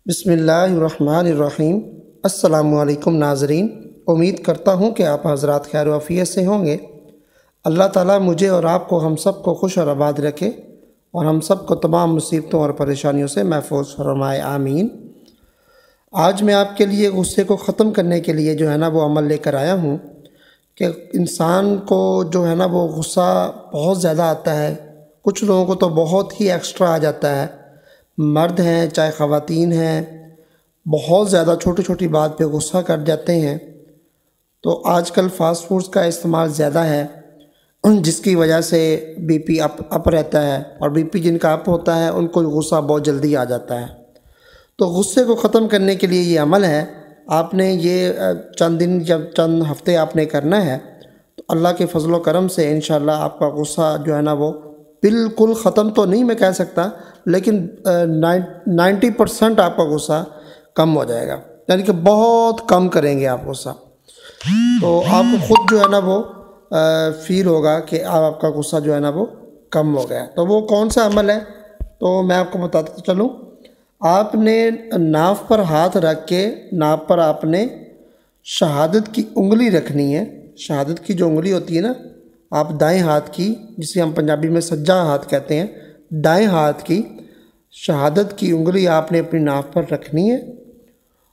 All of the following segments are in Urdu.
بسم اللہ الرحمن الرحیم۔ السلام علیکم ناظرین، امید کرتا ہوں کہ آپ حضرات خیر و عافیت سے ہوں گے۔ اللہ تعالیٰ مجھے اور آپ کو ہم سب کو خوش اور آباد رکھے اور ہم سب کو تمام مصیبتوں اور پریشانیوں سے محفوظ فرمائے، آمین۔ آج میں آپ کے لیے غصے کو ختم کرنے کے لیے جو ہے نا وہ عمل لے کر آیا ہوں کہ انسان کو جو ہے نا وہ غصہ بہت زیادہ آتا ہے، کچھ لوگوں کو تو بہت ہی ایکسٹرا آ جاتا ہے، مرد ہیں چاہے خواتین ہیں، بہت زیادہ چھوٹی چھوٹی بات پہ غصہ کر جاتے ہیں۔ تو آج کل فاسٹ فوڈز کا استعمال زیادہ ہے جس کی وجہ سے بی پی اپ رہتا ہے، اور بی پی جن کا اپ ہوتا ہے ان کو غصہ بہت جلدی آ جاتا ہے۔ تو غصے کو ختم کرنے کے لیے یہ عمل ہے، آپ نے یہ چند دن جب چند ہفتے آپ نے کرنا ہے تو اللہ کے فضل و کرم سے انشاءاللہ آپ کا غصہ جو ہے نا وہ بالکل ختم تو نہیں میں کہہ سکتا، لیکن 90% آپ کا غصہ کم ہو جائے گا، یعنی کہ بہت کم کریں گے آپ غصہ۔ تو آپ کو خود جو ہے نا وہ فیل ہوگا کہ آپ کا غصہ جو ہے نا وہ کم ہو گیا۔ تو وہ کون سا عمل ہے تو میں آپ کو بتاتا چلوں۔ آپ نے ناف پر ہاتھ رکھ کے ناف پر آپ نے شہادت کی انگلی رکھنی ہے۔ شہادت کی جو انگلی ہوتی ہے نا، آپ دائیں ہاتھ کی، جسے ہم پنجابی میں سجا ہاتھ کہتے ہیں، دائیں ہاتھ کی شہادت کی انگلی آپ نے اپنی ناف پر رکھنی ہے،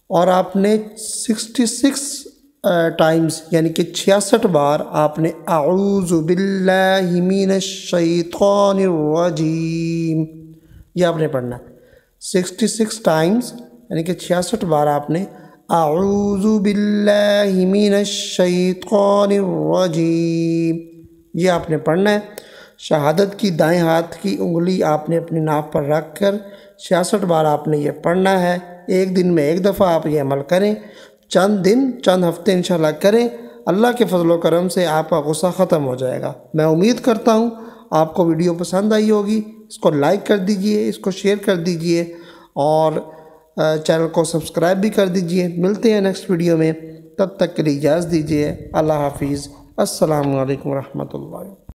اور آپ نے 66 ٹائمز یعنی کہ 66 بار آپ نے اعوذ باللہ من الشیطان الرجیم یہ آپ نے پڑھنا ہے۔ 66 ٹائمز یعنی کہ 66 بار آپ نے اعوذ باللہ من الشیطان الرجیم یہ آپ نے پڑھنا ہے۔ شہادت کی دائیں ہاتھ کی انگلی آپ نے اپنی ناف پر رکھ کر 66 بار آپ نے یہ پڑھنا ہے۔ ایک دن میں ایک دفعہ آپ یہ عمل کریں، چند دن چند ہفتے انشاءاللہ کریں، اللہ کے فضل و کرم سے آپ کا غصہ ختم ہو جائے گا۔ میں امید کرتا ہوں آپ کو ویڈیو پسند آئی ہوگی، اس کو لائک کر دیجئے، اس کو شیئر کر دیجئے، اور چینل کو سبسکرائب بھی کر دیجئے۔ ملتے ہیں نیکسٹ ویڈیو میں، تب تک کے لیے اجازت دیجئے۔ اللہ حافظ۔ السلام علیکم ورحمۃ اللہ۔